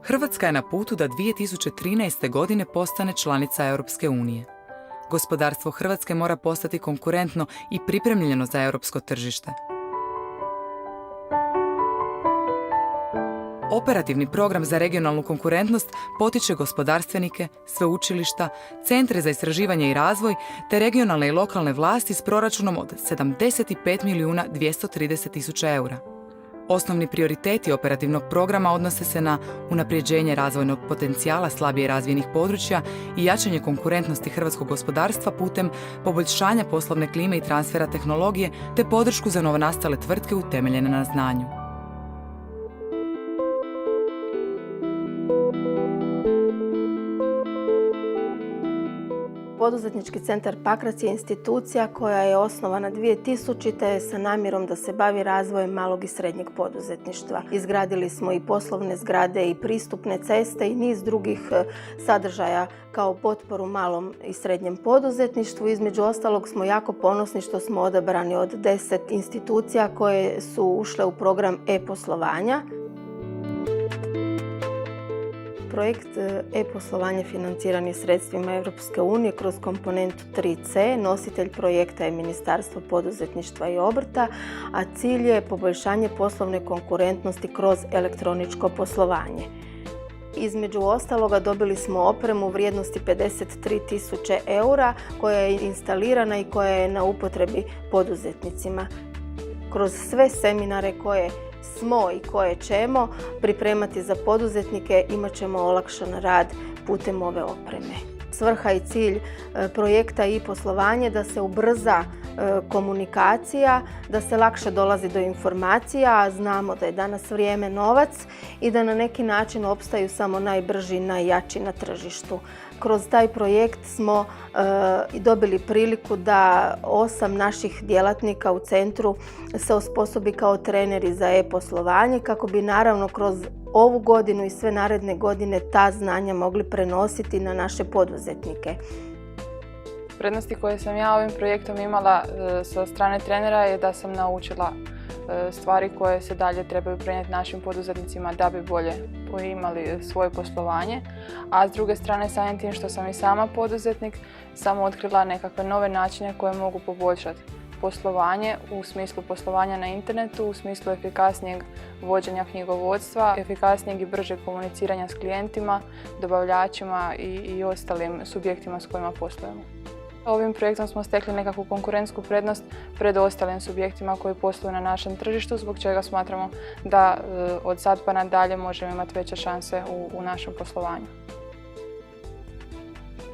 Hrvatska je na putu da 2013. godine postane članica Europske unije. Gospodarstvo Hrvatske mora postati konkurentno i pripremljeno za europsko tržište. Operativni program za regionalnu konkurentnost potiče gospodarstvenike, sveučilišta, centre za istraživanje i razvoj te regionalne i lokalne vlasti s proračunom od 75.230.000 eura. Osnovni prioriteti operativnog programa odnose se na unapređenje razvojnog potencijala slabije razvijenih područja i jačanje konkurentnosti hrvatskog gospodarstva putem poboljšanja poslovne klime i transfera tehnologije te podršku za novonastale tvrtke utemeljene na znanju. Poduzetnički centar Pakrac je institucija koja je osnovana 2000. sa namjerom da se bavi razvojem malog i srednjeg poduzetništva. Izgradili smo i poslovne zgrade i pristupne ceste i niz drugih sadržaja kao potporu malom i srednjem poduzetništvu. Između ostalog smo jako ponosni što smo odabrani od 10 institucija koje su ušle u program e-poslovanja. Projekt e-poslovanje financiran je sredstvima Europske unije kroz komponentu 3C. Nositelj projekta je Ministarstvo poduzetništva i obrta, a cilj je poboljšanje poslovne konkurentnosti kroz elektroničko poslovanje. Između ostaloga dobili smo opremu vrijednosti 53.000 eura koja je instalirana i koja je na upotrebi poduzetnicima. Kroz sve seminare koje smo i koje ćemo pripremati za poduzetnike imat ćemo olakšan rad putem ove opreme. Svrha i cilj projekta i poslovanje da se ubrza komunikacija, da se lakše dolazi do informacija, a znamo da je danas vrijeme novac i da na neki način opstaju samo najbrži i najjači na tržištu. Kroz taj projekt smo dobili priliku da 8 naših djelatnika u centru se osposobi kao treneri za e-poslovanje kako bi naravno kroz ovu godinu i sve naredne godine ta znanja mogli prenositi na naše poduzetnike. Prednosti koje sam ja ovim projektom imala sa strane trenera je da sam naučila stvari koje se dalje trebaju prenijeti našim poduzetnicima da bi bolje imali svoje poslovanje. A s druge strane, samim tim što sam i sama poduzetnik, sam otkrila nekakve nove načine koje mogu poboljšati poslovanje u smislu poslovanja na internetu, u smislu efikasnijeg vođenja knjigovodstva, efikasnijeg i bržeg komuniciranja s klijentima, dobavljačima i ostalim subjektima s kojima poslujemo. Ovim projektom smo stekli nekakvu konkurentsku prednost pred ostalim subjektima koji posluju na našem tržištu, zbog čega smatramo da od sad pa nadalje možemo imati veće šanse u našem poslovanju.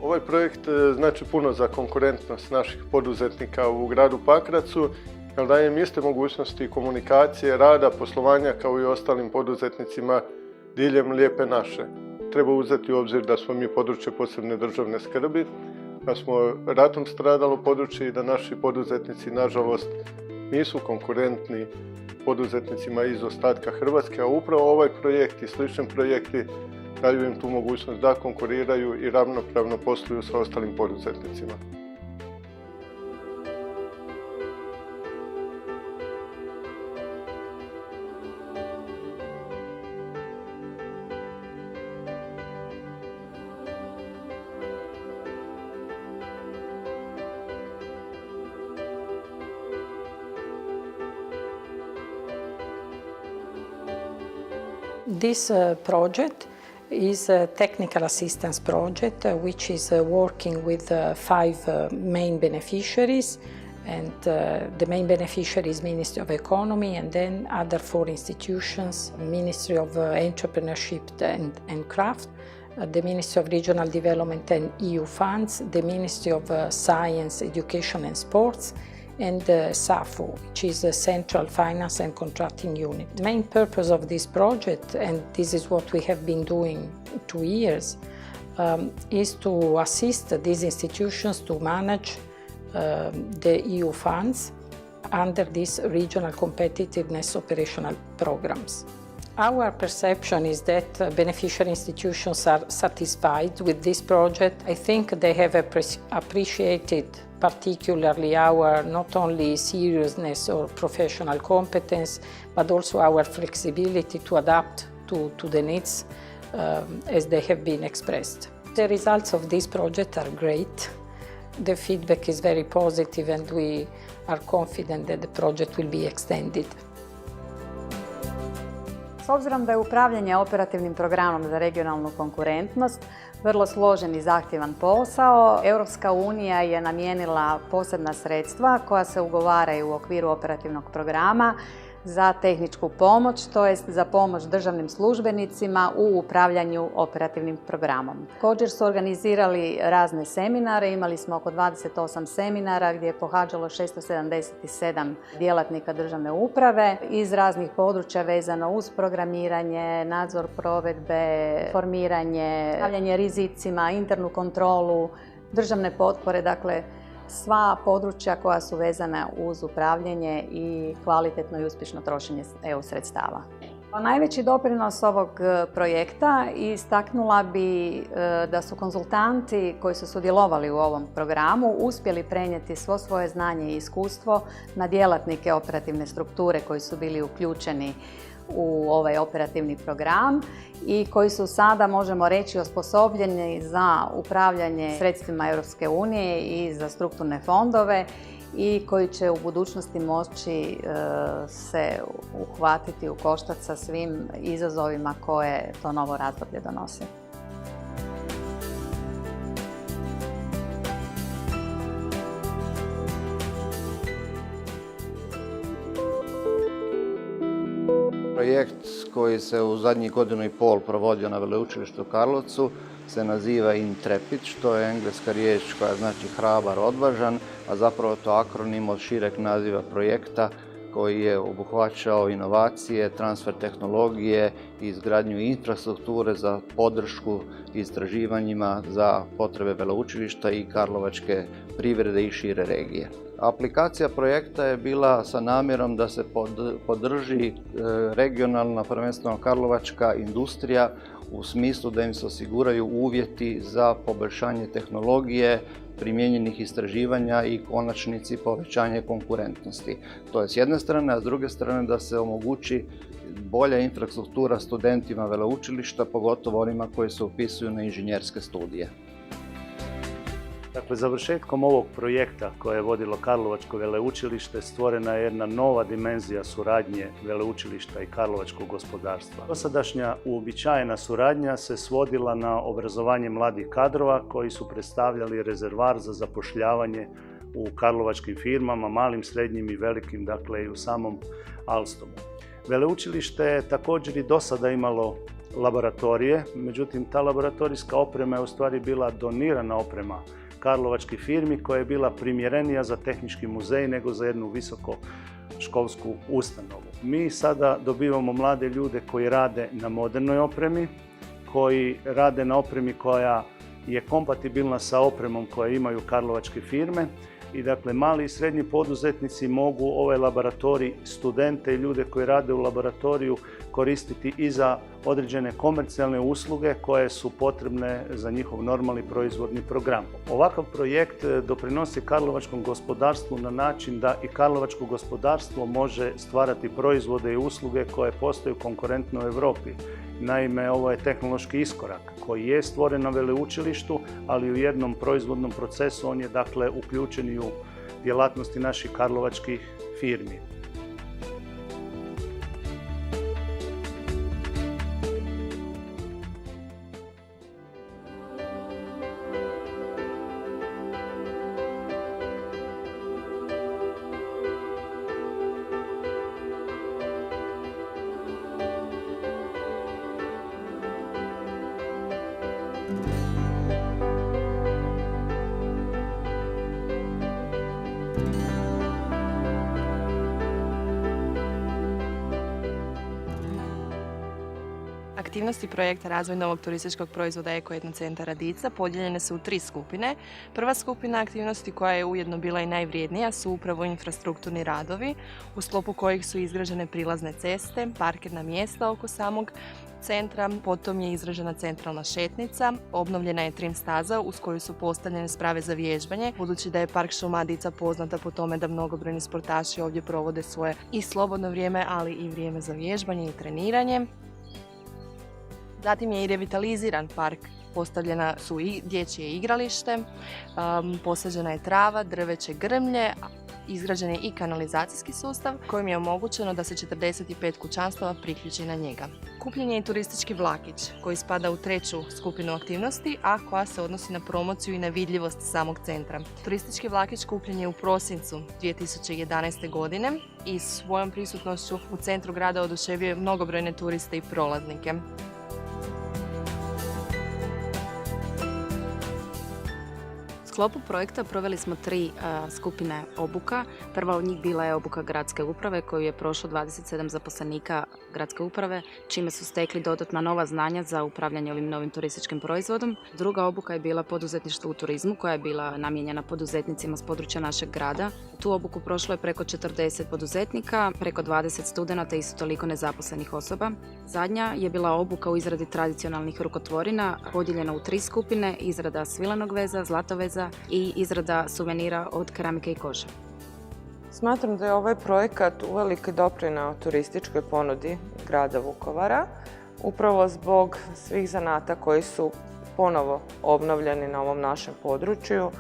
Ovaj projekt znači puno za konkurentnost naših poduzetnika u gradu Pakracu, jer daje im iste mogućnosti komunikacije, rada, poslovanja kao i ostalim poduzetnicima diljem Lijepe naše. Treba uzeti u obzir da smo mi područje posebne državne skrbi, da smo ratom stradalo područje i da naši poduzetnici, nažalost, nisu konkurentni poduzetnicima iz ostatka Hrvatske, a upravo ovaj projekt i slični projekti daju im tu mogućnost da konkuriraju i ravnopravno posluju sa ostalim poduzetnicima. This project is a technical assistance project which is working with 5 main beneficiaries, and the main beneficiary is Ministry of Economy, and then other 4 institutions, Ministry of Entrepreneurship and Craft, the Ministry of Regional Development and EU funds, the Ministry of Science, Education and Sports, and SAFO, which is the Central Finance and Contracting Unit. The main purpose of this project, and this is what we have been doing 2 years, is to assist these institutions to manage the EU funds under these regional competitiveness operational programs. Our perception is that beneficiary institutions are satisfied with this project. I think they have appreciated particularly our not only seriousness or professional competence, but also our flexibility to adapt to the needs as they have been expressed. The results of this project are great. The feedback is very positive and we are confident that the project will be extended. S obzirom da je upravljanje operativnim programom za regionalnu konkurentnost vrlo složen i zahtjevan posao, Europska unija je namijenila posebna sredstva koja se ugovaraju u okviru operativnog programa za tehničku pomoć, to jest za pomoć državnim službenicima u upravljanju operativnim programom. Također su organizirali razne seminare, imali smo oko 28 seminara gdje je pohađalo 677 djelatnika državne uprave iz raznih područja vezano uz programiranje, nadzor provedbe, formiranje, upravljanje rizicima, internu kontrolu, državne potpore, dakle sva područja koja su vezana uz upravljanje i kvalitetno i uspješno trošenje EU sredstava. Najveći doprinos ovog projekta istaknula bi da su konzultanti koji su sudjelovali u ovom programu uspjeli prenijeti svo svoje znanje i iskustvo na djelatnike operativne strukture koji su bili uključeni u ovaj operativni program i koji su sada, možemo reći, osposobljeni za upravljanje sredstvima Europske unije i za strukturne fondove i koji će u budućnosti moći se uhvatiti u koštac sa svim izazovima koje to novo razdoblje donosi. Projekt koji se u zadnjih godinu i pol provodio na Veleučilištu u Karlovcu se naziva Intrepid, što je engleska riječ koja znači hrabar, odvažan, a zapravo je to akronim od šireg naziva projekta koji je obuhvaćao inovacije, transfer tehnologije i izgradnju infrastrukture za podršku istraživanjima za potrebe veleučilišta i karlovačke privrede i šire regije. Aplikacija projekta je bila sa namjerom da se podrži regionalna, prvenstveno karlovačka industrija u smislu da im se osiguraju uvjeti za poboljšanje tehnologije, primijenjenih istraživanja i konačnici povećanje konkurentnosti. To je s jedne strane, a s druge strane da se omogući bolja infrastruktura studentima veleučilišta, pogotovo onima koji se upisuju na inženjerske studije. Dakle, završetkom ovog projekta koje je vodilo Karlovačko veleučilište stvorena je jedna nova dimenzija suradnje veleučilišta i karlovačkog gospodarstva. Dosadašnja uobičajena suradnja se svodila na obrazovanje mladih kadrova koji su predstavljali rezervar za zapošljavanje u karlovačkim firmama, malim, srednjim i velikim, dakle i u samom Alstomu. Veleučilište je također i do sada imalo laboratorije, međutim ta laboratorijska oprema je u stvari bila donirana oprema karlovačkih firmi koja je bila primjerenija za tehnički muzej nego za jednu visokoškolsku ustanovu. Mi sada dobivamo mlade ljude koji rade na modernoj opremi, koji rade na opremi koja je kompatibilna sa opremom koje imaju karlovačke firme i dakle mali i srednji poduzetnici mogu ovaj laboratorij, studente i ljude koji rade u laboratoriju koristiti i za određene komercijalne usluge koje su potrebne za njihov normalni proizvodni program. Ovakav projekt doprinosi karlovačkom gospodarstvu na način da i karlovačko gospodarstvo može stvarati proizvode i usluge koje postaju konkurentne u Europi. Naime, ovo je tehnološki iskorak koji je stvoren na veleučilištu, ali u jednom proizvodnom procesu on je dakle uključen i u djelatnosti naših karlovačkih firmi. Aktivnosti projekta Razvoj novog turističkog proizvoda Eko Centar Radica podijeljene su u 3 skupine. Prva skupina aktivnosti koja je ujedno bila i najvrijednija su upravo infrastrukturni radovi u sklopu kojih su izgrađene prilazne ceste, parkirna mjesta oko samog centra, potom je izražena centralna šetnica, obnovljena je trim staza uz koju su postavljene sprave za vježbanje, budući da je Park šuma Adica poznata po tome da mnogobrojni sportaši ovdje provode svoje i slobodno vrijeme, ali i vrijeme za vježbanje i treniranje. Zatim je i revitaliziran park, postavljena su i dječje igralište, posađena je trava, drveće, grmlje, izgrađen je i kanalizacijski sustav kojim je omogućeno da se 45 kućanstava priključi na njega. Kupljen je i turistički vlakić koji spada u 3. skupinu aktivnosti, a koja se odnosi na promociju i na vidljivost samog centra. Turistički vlakić kupljen je u prosincu 2011. godine i svojom prisutnošću u centru grada oduševio je mnogobrojne turiste i prolaznike. U sklopu projekta proveli smo 3 skupine obuka. Prva od njih bila je obuka gradske uprave koju je prošlo 27 zaposlenika gradske uprave, čime su stekli dodatna nova znanja za upravljanje ovim novim turističkim proizvodom. Druga obuka je bila poduzetništvo u turizmu koja je bila namijenjena poduzetnicima s područja našeg grada. Tu obuku prošlo je preko 40 poduzetnika, preko 20 studenata i isto toliko nezaposlenih osoba. Zadnja je bila obuka u izradi tradicionalnih rukotvorina, podijeljena u 3 skupine: izrada svilenog veza, zlatoveza i izrada suvenira od keramike i kože. Smatram da je ovaj projekat uvelike doprineo turističkoj ponudi grada Vukovara, upravo zbog svih zanata koji su ponovo obnovljeni na ovom našem području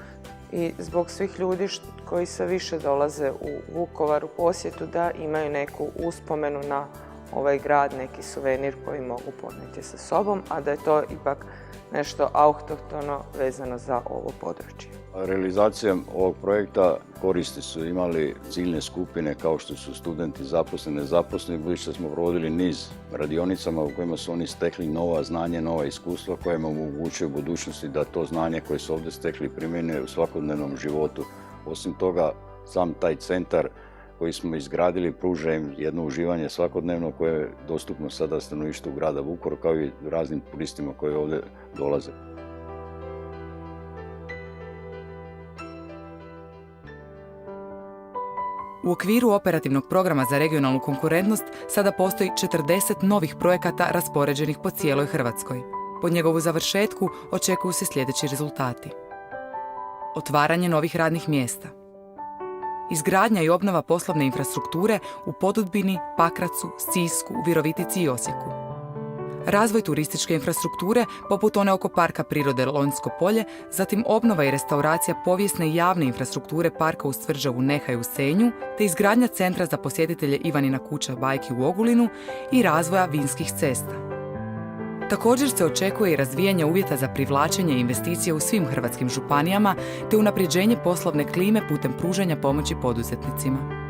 i zbog svih ljudi koji sve više dolaze u Vukovar u posjetu da imaju neku uspomenu na ovaj grad, neki suvenir koji mogu ponijeti sa sobom, a da je to ipak nešto autohtono vezano za ovo područje. Realizacijom ovog projekta koristi su imali ciljne skupine kao što su studenti, zaposleni, nezaposleni, budući da smo provodili niz radionicama u kojima su oni stekli nova znanja, nova iskustva koje im omogućuju u budućnosti da to znanje koje su ovdje stekli primjene u svakodnevnom životu. Osim toga, sam taj centar koji smo izgradili pruža im jedno uživanje svakodnevno koje je dostupno sada stanovništvu grada Vukovara kao i raznim turistima koji ovdje dolaze. U okviru operativnog programa za regionalnu konkurentnost sada postoji 40 novih projekata raspoređenih po cijeloj Hrvatskoj. Po njegovu završetku očekuju se sljedeći rezultati: otvaranje novih radnih mjesta, izgradnja i obnova poslovne infrastrukture u Podudbini, Pakracu, Sisku, Virovitici i Osijeku, razvoj turističke infrastrukture poput one oko Parka prirode Lonjsko polje, zatim obnova i restauracija povijesne i javne infrastrukture parka uz tvrđavu Nehaj u Senju, te izgradnja centra za posjetitelje Ivanina kuća bajki u Ogulinu i razvoja vinskih cesta. Također se očekuje i razvijanje uvjeta za privlačenje investicije u svim hrvatskim županijama te unapređenje poslovne klime putem pružanja pomoći poduzetnicima.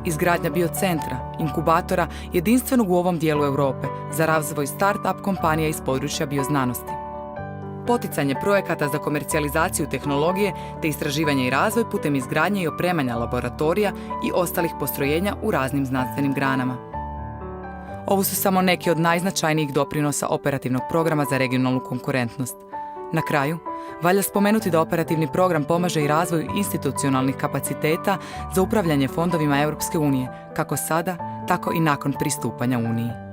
Izgradnja biocentra, inkubatora, jedinstvenog u ovom dijelu Europe za razvoj start-up kompanija iz područja bioznanosti. Poticanje projekata za komercijalizaciju tehnologije te istraživanje i razvoj putem izgradnje i opremanja laboratorija i ostalih postrojenja u raznim znanstvenim granama. Ovo su samo neki od najznačajnijih doprinosa operativnog programa za regionalnu konkurentnost. Na kraju, valja spomenuti da operativni program pomaže i razvoju institucionalnih kapaciteta za upravljanje fondovima Europske unije, kako sada, tako i nakon pristupanja Uniji.